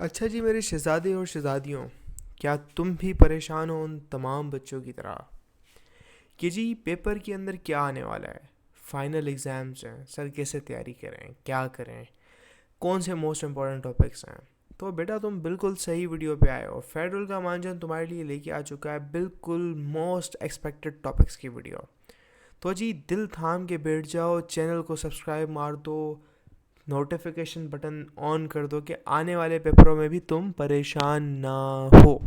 अच्छा जी मेरे शहज़ादे और शहज़ादियों, क्या तुम भी परेशान हो उन तमाम बच्चों की तरह कि जी पेपर के अंदर क्या आने वाला है। फाइनल एग्ज़ाम्स हैं सर, कैसे तैयारी करें, क्या करें, कौन से मोस्ट इम्पॉर्टेंट टॉपिक्स हैं। तो बेटा तुम बिल्कुल सही वीडियो पे आए हो। फेडरल का मानजन तुम्हारे लिए लेके आ चुका है बिल्कुल मोस्ट एक्सपेक्टेड टॉपिक्स की वीडियो। तो जी दिल थाम के बैठ जाओ, चैनल को सब्सक्राइब मार दो, नोटिफिकेशन बटन ऑन कर दो कि आने वाले पेपरों में भी तुम परेशान ना हो।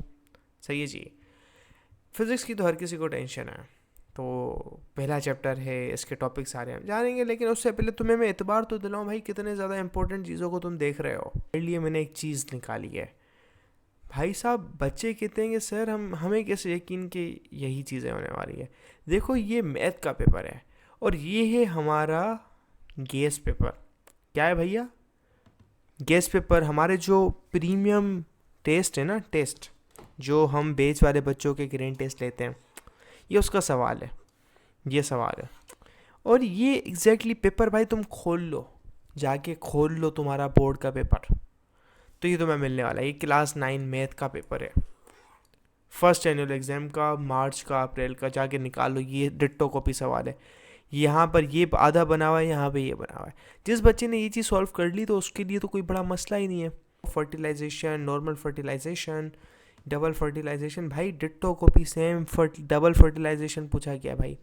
सही है जी। फिज़िक्स की तो हर किसी को टेंशन है, तो पहला चैप्टर है, इसके टॉपिक सारे हम जानेंगे, लेकिन उससे पहले तुम्हें मैं एतबार तो दिलाऊं भाई, कितने ज़्यादा इंपॉर्टेंट चीज़ों को तुम देख रहे हो। मेरे लिए मैंने एक चीज़ निकाली है भाई साहब। बच्चे कहते हैं कि सर हमें कैसे यकीन कि यही चीज़ें होने वाली है। देखो ये मैथ का पेपर है और ये है हमारा गैस पेपर। क्या है भैया? Gas paper. हमारे जो प्रीमियम टेस्ट है ना, टेस्ट जो हम बेच वाले बच्चों के ग्रेन टेस्ट लेते हैं, ये उसका सवाल है। ये सवाल है और ये एग्जैक्टली पेपर भाई तुम खोल लो, जाके खोल लो तुम्हारा बोर्ड का पेपर, तो ये तुम्हें मिलने वाला है। ये क्लास 9 मैथ का पेपर है, फर्स्ट एनुअल एग्ज़ाम का, मार्च का, अप्रैल का। जाके निकाल लो, ये डिट्टो कॉपी सवाल है। यहाँ पर ये आधा बना हुआ है, यहाँ पे ये बना हुआ है। जिस बच्चे ने ये चीज़ सॉल्व कर ली तो उसके लिए तो कोई बड़ा मसला ही नहीं है। Fertilisation, normal fertilisation, double fertilisation, भाई ditto copy same. Double fertilisation पूछा गया भाई।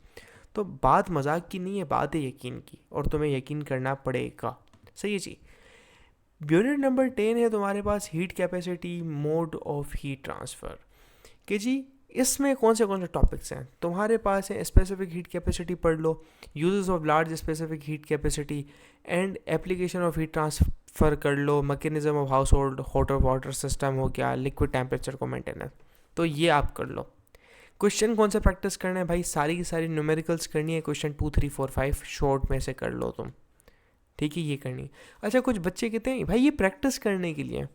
तो बात मजाक की नहीं है, बात है यकीन की, और तुम्हें यकीन करना पड़ेगा। सही है जी। यूनिट नंबर 10 है तुम्हारे पास, heat capacity, mode of heat transfer. कि जी इसमें कौन से टॉपिक्स हैं तुम्हारे पास है। स्पेसिफिक हीट कैपेसिटी पढ़ लो, uses of large specific heat capacity and application of heat transfer कर लो, mechanism of household hot water system हो गया, लिक्विड टेम्परेचर को मेंटेनेंस, तो ये आप कर लो। क्वेश्चन कौन से प्रैक्टिस करना है भाई? सारी की सारी न्यूमेरिकल्स करनी है। क्वेश्चन 2, 3, 4, 5 शॉर्ट में से कर लो तुम, ठीक है, ये करनी है। अच्छा कुछ बच्चे कहते हैं भाई ये प्रैक्टिस करने के लिए,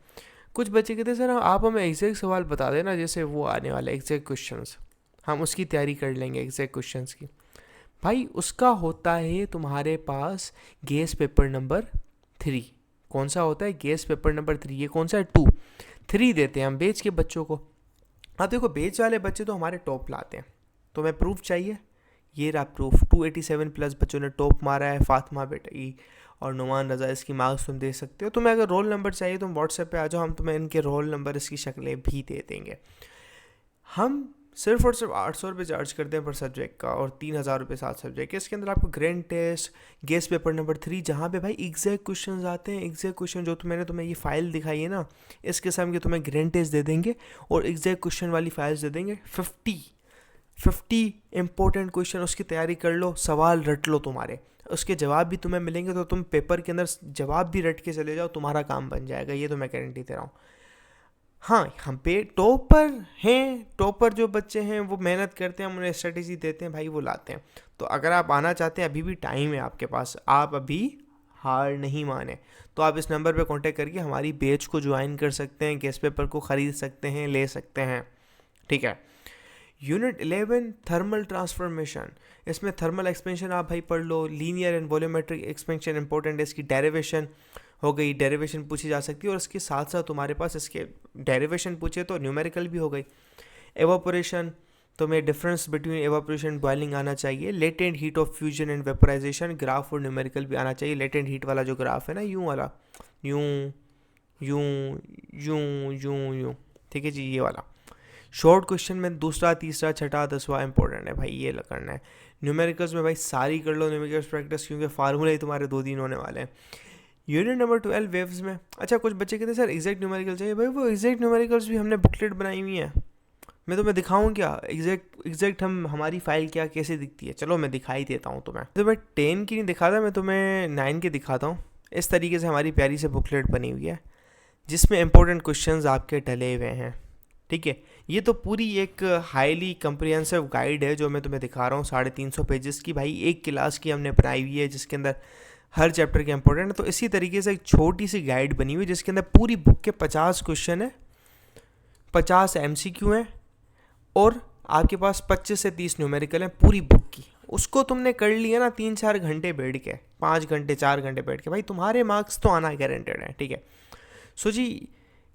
कुछ बच्चे कहते हैं सर आप हमें एग्जैक्ट सवाल बता देना, जैसे वो आने वाले एग्जैक्ट क्वेश्चंस, हम उसकी तैयारी कर लेंगे एग्जैक्ट क्वेश्चंस की। भाई उसका होता है तुम्हारे पास गेस पेपर नंबर 3। कौन सा होता है? Guess paper number 3। ये कौन सा है? 2, 3 देते हैं हम बेच के बच्चों को। अब देखो बेच वाले बच्चे तो हमारे टॉप लाते हैं, तो मैं प्रूफ चाहिए, ये रहा प्रूफ। 287 प्लस बच्चों ने टॉप मारा है, फातिमा बेटी और नुमान रज़ा, इसकी मार्क्स तुम दे सकते हो। तुम्हें अगर रोल नंबर चाहिए तुम व्हाट्सएप पे आ जाओ, हम तुम्हें इनके रोल नंबर, इसकी शक्लें भी दे देंगे। हम सिर्फ और सिर्फ 800 रुपये चार्ज करते हैं पर सब्जेक्ट का, और 3000 रुपये 7 सब्जेक्ट के। इसके अंदर आपको grand test, guess paper number 3, जहाँ पे भाई एग्जैक्ट क्वेश्चन आते हैं। एग्जैक्ट क्वेश्चन जो मैंने तुम्हें ये फाइल दिखाई है ना, इस किस्म के तुम्हें ग्रैंड टेस्ट दे देंगे और एग्जैक्ट क्वेश्चन वाली फाइल्स दे देंगे। 50 इंपॉर्टेंट क्वेश्चन, उसकी तैयारी कर लो, सवाल रट लो तुम्हारे, उसके जवाब भी तुम्हें मिलेंगे, तो तुम पेपर के अंदर जवाब भी रट के चले जाओ, तुम्हारा काम बन जाएगा, ये तो मैं गारंटी दे रहा हूँ। हाँ हम पे टॉपर हैं, टॉपर जो बच्चे हैं वो मेहनत करते हैं, हम उन्हें स्ट्रेटेजी देते हैं भाई, वो लाते हैं। तो अगर आप आना चाहते हैं, अभी भी टाइम है आपके पास, आप अभी हार नहीं माने, तो आप इस नंबर पे कांटेक्ट करके हमारी बैच को ज्वाइन कर सकते हैं, गेस्ट पेपर को ख़रीद सकते हैं, ले सकते हैं, ठीक है। यूनिट 11 थर्मल ट्रांसफॉर्मेशन, इसमें थर्मल एक्सपेंशन आप भाई पढ़ लो। Linear and volumetric expansion important है, इसकी डेरिवेशन हो गई, डेरिवेशन पूछी जा सकती है, और इसके साथ साथ तुम्हारे पास इसके डेरिवेशन पूछे तो न्यूमेरिकल भी हो गई। एवापोरेशन, तुम्हें डिफरेंस बिटवीन एवापोरेशन बॉइलिंग आना चाहिए। Latent heat of fusion and vaporisation, graph और न्यूमेरिकल भी आना चाहिए। लेटेंट हीट वाला जो ग्राफ है ना, यूँ वाला, यूँ यूँ यूँ यूँ यूँ, ठीक है जी, ये वाला। शॉर्ट क्वेश्चन में दूसरा, तीसरा, छठा, 10वां इंपॉर्टेंट है भाई, ये करना है। न्यूमेरिकल्स में भाई सारी कर लो न्यूमेरिकल्स प्रैक्टिस, क्योंकि फार्मूला ही तुम्हारे 2 दिन होने वाले हैं। यूनिट नंबर 12 वेव्स में, अच्छा कुछ बच्चे कहते हैं सर एग्जैक्ट न्यूमेरिकल चाहिए। भाई वो एग्जैक्ट न्यूमेरिकल्स भी हमने बुकलेट बनाई हुई है, मैं तुम्हें दिखाऊं क्या एग्जैक्ट हमारी फाइल क्या कैसे दिखती है? चलो मैं दिखाई देता हूँ तुम्हें। तो मैं 10 की नहीं दिखाता, मैं तुम्हें 9 की दिखाता हूँ। इस तरीके से हमारी प्यारी से बुकलेट बनी हुई है, जिसमें इंपॉर्टेंट क्वेश्चंस आपके डले हुए हैं, ठीक है। ये तो पूरी एक हाईली कंप्रिहेंसिव गाइड है जो मैं तुम्हें दिखा रहा हूँ, 350 पेजेस की भाई, एक क्लास की हमने बनाई हुई है, जिसके अंदर हर चैप्टर के इंपॉर्टेंट है। तो इसी तरीके से एक छोटी सी गाइड बनी हुई है, जिसके अंदर पूरी बुक के 50 क्वेश्चन है, 50 MCQ हैं, और आपके पास 25 से 30 न्यूमेरिकल हैं पूरी बुक की। उसको तुमने कर लिया ना 3-4 घंटे बैठ के, 5 घंटे 4 घंटे बैठ के, भाई तुम्हारे मार्क्स तो आना गारंटेड है, ठीक है। सो जी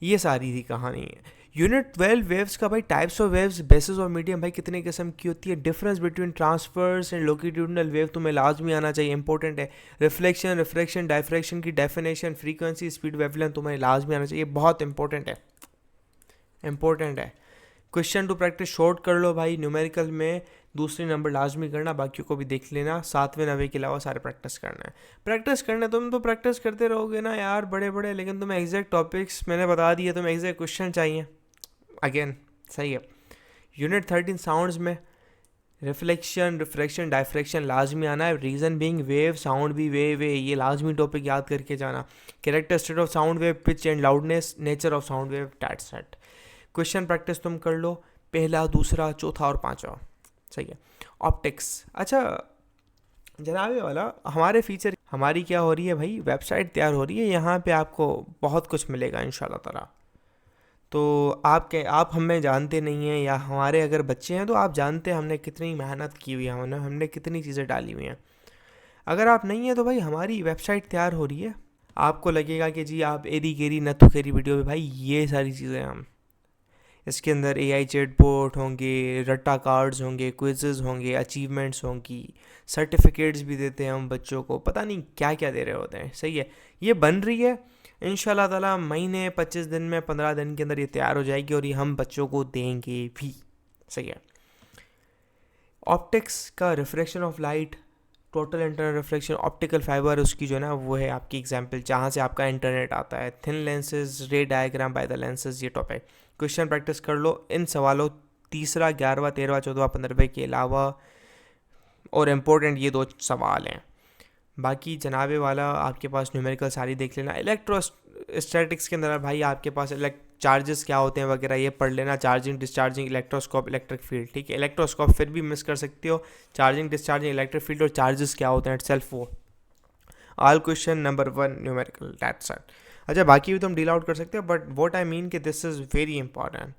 ये सारी थी कहानी है। यूनिट 12 वेव्स का भाई, टाइप्स ऑफ वेव्स, बेसिस और मीडियम भाई कितने किस्म की होती है, difference between transverse and longitudinal wave तुम्हें लाजमी आना चाहिए, इंपॉर्टेंट है। रिफ्लेक्शन, रिफ्रैक्शन, डायफ्रैक्शन की डेफिनेशन, फ्रीक्वेंसी, स्पीड, वेवलेंथ तुम्हें लाजमी आना चाहिए, बहुत इंपॉर्टेंट है, इंपॉर्टेंट है। क्वेश्चन टू प्रैक्टिस शॉर्ट कर लो भाई, न्यूमेरिकल में दूसरे नंबर लाजमी करना, बाकियों को भी देख लेना, 7वें 9वें के अलावा सारे प्रैक्टिस करना है। प्रैक्टिस करना, तुम तो प्रैक्टिस करते रहोगे ना यार बड़े बड़े, लेकिन तुम्हें एग्जैक्ट टॉपिक्स मैंने बता दिए, तुम्हें एग्जैक्ट क्वेश्चन चाहिए। अगेन सही है। यूनिट 13 साउंड्स में रिफ्लेक्शन, रिफ्रैक्शन, डायफ्रैक्शन लाजमी आना है, रीज़न बीइंग वेव, साउंड भी वे ये लाजमी टॉपिक याद करके जाना। Characteristic of sound wave, pitch and loudness, nature of sound wave, that's it. Question practice तुम कर लो, पहला, दूसरा, चौथा और पांचवा, सही है। ऑप्टिक्स, अच्छा जनाबे वाला, हमारे फीचर, हमारी क्या हो रही है भाई, वेबसाइट तैयार हो रही है, यहाँ पे आपको बहुत कुछ मिलेगा इंशाल्लाह ताला। तो आप हमें जानते नहीं हैं, या हमारे अगर बच्चे हैं तो आप जानते हैं हमने कितनी मेहनत की हुई है, हमने कितनी चीज़ें डाली हुई हैं। अगर आप नहीं हैं तो भाई हमारी वेबसाइट तैयार हो रही है, आपको लगेगा कि जी आप एरी केरी नथु केरी वीडियो पे, भाई ये सारी चीज़ें हम इसके अंदर AI चैटबॉट होंगे, रट्टा कार्ड्स होंगे, क्विज़ेस होंगे, अचीवमेंट्स होंगी, सर्टिफिकेट्स भी देते हैं हम बच्चों को, पता नहीं क्या क्या दे रहे होते हैं, सही है। ये बन रही है इंशाल्लाह ताला, महीने 25 दिन में, 15 दिन के अंदर ये तैयार हो जाएगी और ये हम बच्चों को देंगे भी, सही है। ऑप्टिक्स का refraction of light, total internal reflection, optical fibre उसकी जो है ना वो है आपकी एग्जांपल, जहाँ से आपका इंटरनेट आता है, थिन लेंसेज, रे डायग्राम बाय द लेंसेज, ये टॉपिक क्वेश्चन प्रैक्टिस कर लो इन सवालों, तीसरा, 11वां, 13वां, 14वां, 15वें के अलावा, और इम्पोर्टेंट ये 2 सवाल हैं। बाकी जनाबे वाला आपके पास न्यूमेरिकल सारी देख लेना। इलेक्ट्रोस्टैटिक्स के अंदर भाई आपके पास चार्जेस क्या होते हैं वगैरह ये पढ़ लेना, charging, discharging, electroscope, electric field, ठीक है। इलेक्ट्रोस्कोप फिर भी मिस कर सकते हो, चार्जिंग, डिस्चार्जिंग, इलेक्ट्रिक फील्ड और चार्जेस क्या होते हैं इटसेल्फ, वो all question number 1 numerical, that's it. अच्छा बाकी भी तुम डील आउट कर सकते हो, बट व्हाट आई मीन कि this is very important.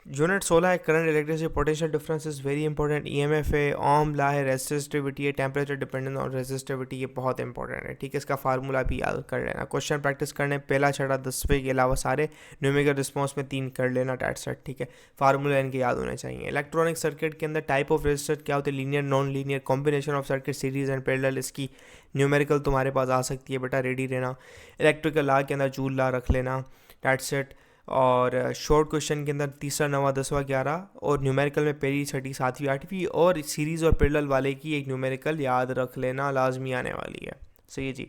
Unit 16 है current, electricity, potential difference is very important. EMF है, ओम ला है, रेजिस्टिविटी है, टेम्परेचर डिपेंडेंट और रेजिस्टिविटी, ये बहुत इंपॉर्टेंट है, ठीक है। इसका फार्मूला भी याद कर लेना। क्वेश्चन प्रैक्टिस करने पहला, छठा, 10वें के अलावा सारे, न्यूमेरिकल रिस्पॉन्स में 3 कर लेना, डेट्स इट, ठीक है। फार्मूला इनके याद होने चाहिए। इलेक्ट्रॉनिक सर्किट के अंदर टाइप ऑफ रेजिस्टर क्या होते हैं, linear, non linear, combination of circuit, series and parallel, इसकी न्यूमेरिकल तुम्हारे पास आ सकती है बेटा, रेडी रहना। इलेक्ट्रिकल लॉ के अंदर जूल लॉ रख लेना, डेट्स इट। और शॉर्ट क्वेश्चन के अंदर तीसरा, 9वां, 10वां, 11, और न्यूमेरिकल में पहली, छठी, 7वीं, 8वीं, और सीरीज़ और पैरेलल वाले की एक न्यूमेरिकल याद रख लेना, लाजमी आने वाली है, सही है जी।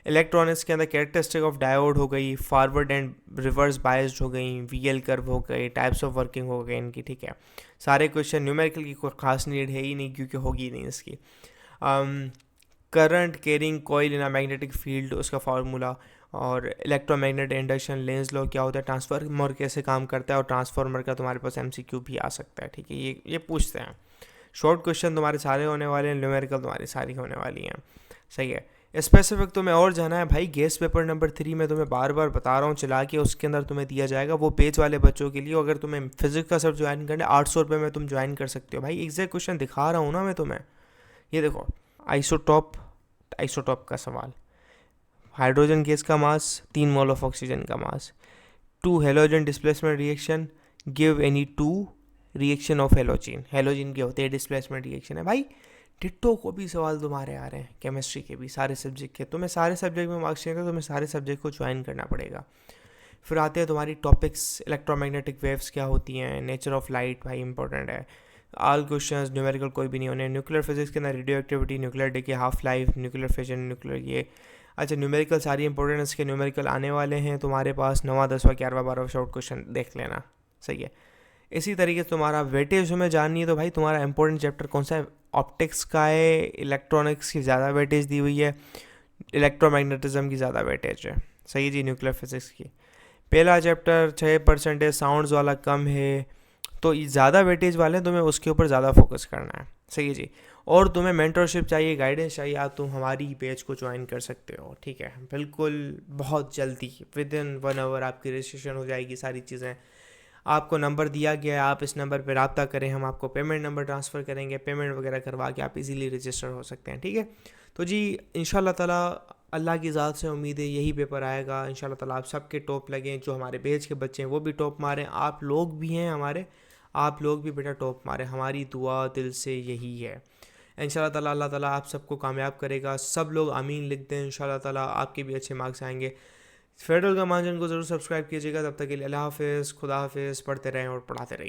इलेक्ट्रॉनिक्स के अंदर कैरेक्टरिस्टिक ऑफ डायोड हो गई, फॉरवर्ड एंड रिवर्स बायस्ड हो गई, VL कर्व हो गई, टाइप्स ऑफ वर्किंग हो गई इनकी, ठीक है। सारे क्वेश्चन, न्यूमेरिकल की कोई खास नीड है ही नहीं क्योंकि होगी नहीं इसकी। Current carrying coil in a magnetic field, उसका फार्मूला, और इलेक्ट्रोमैग्नेट इंडक्शन, लेंस लॉ क्या होता है, ट्रांसफार्मर कैसे काम करता है, और ट्रांसफार्मर का तुम्हारे पास MCQ भी आ सकता है, ठीक है। ये पूछते हैं। शॉर्ट क्वेश्चन तुम्हारे सारे होने वाले हैं, न्यूमेरिकल तुम्हारी सारी होने वाली हैं, सही है। स्पेसिफिक तुम्हें और जाना है भाई, गेस पेपर नंबर 3 में तुम्हें बार बार बता रहा हूँ चला के, उसके अंदर तुम्हें दिया जाएगा वो पेज वाले बच्चों के लिए। अगर तुम्हें फिजिक्स का सब ज्वाइन करना है, 800 रुपये में तुम ज्वाइन कर सकते हो भाई। एग्जैक्ट क्वेश्चन दिखा रहा हूँ ना मैं तुम्हें, ये देखो। आइसोटॉप का सवाल, हाइड्रोजन गैस का मास, 3 मोल ऑफ ऑक्सीजन का मास, 2 halogen displacement reaction, give any 2 reaction of halogen, halogen के होते हैं डिस्प्लेसमेंट रिएक्शन है भाई। डिट्टो को भी सवाल तुम्हारे आ रहे हैं, केमिस्ट्री के भी, सारे सब्जेक्ट के। तुम्हें सारे सब्जेक्ट में मार्क्स चाहिए तो तुम्हें सारे सब्जेक्ट को ज्वाइन करना पड़ेगा। फिर आते हैं तुम्हारी टॉपिक्स, इलेक्ट्रोमैग्नेटिक वेव्स क्या होती हैं, नेचर ऑफ लाइट भाई इंपॉर्टेंट है। ऑल क्वेश्चंस न्यूमेरिकल कोई भी नहीं होने। न्यूक्लियर फिजिक्स के अंदर radio activity, nuclear day, half life, nuclear fission, nuclear ये। अच्छा न्यूमेरिकल सारी इंपॉर्टेंट, इसके न्यूमेरिकल आने वाले हैं तुम्हारे पास, 9वां, 10वां, 11वां, 12वां शॉर्ट क्वेश्चन देख लेना, सही है। इसी तरीके से तुम्हारा वेटेज में जाननी है तो भाई तुम्हारा इंपॉर्टेंट चैप्टर कौन सा है, ऑप्टिक्स का है, इलेक्ट्रॉनिक्स की ज़्यादा वेटेज दी हुई है, इलेक्ट्रोमैग्नेटिज्म की ज़्यादा वेटेज है, सही है जी। न्यूक्लियर फिजिक्स की पहला चैप्टर 6% है, साउंड्स वाला कम है, तो ज़्यादा वेटेज वाले हैं, तुम्हें उसके ऊपर ज़्यादा फोकस करना है, सही है जी। और तुम्हें मेंटरशिप चाहिए, गाइडेंस चाहिए, आप तुम हमारी पेज को ज्वाइन कर सकते हो, ठीक है। बिल्कुल बहुत जल्दी, विद इन 1 आवर आपकी रजिस्ट्रेशन हो जाएगी, सारी चीज़ें आपको नंबर दिया गया है, आप इस नंबर पर रब्ता करें, हम आपको पेमेंट नंबर ट्रांसफ़र करेंगे, पेमेंट वगैरह करवा के आप इजीली रजिस्टर हो सकते हैं, ठीक है। तो जी इंशाल्लाह ताला अल्लाह की ज़ात से उम्मीद है यही पेपर आएगा इंशाल्लाह ताला, आप सबके टॉप लगें, जो हमारे बैच के बच्चे हैं वो भी टॉप मारें, आप लोग भी हैं हमारे, आप लोग भी बेटा टॉप मारें, हमारी दुआ दिल से यही है। इंशाल्लाह ताला अल्लाह ताला आप सबको कामयाब करेगा, सब लोग आमीन लिख दें, इंशाल्लाह ताला आपके भी अच्छे मार्क्स आएंगे। फेडरल का मार्जिन को ज़रूर सब्सक्राइब कीजिएगा, तब तक के लिए अल्लाह हाफ़िज़, खुदा हाफ़िज़, पढ़ते रहें और पढ़ाते रहिए।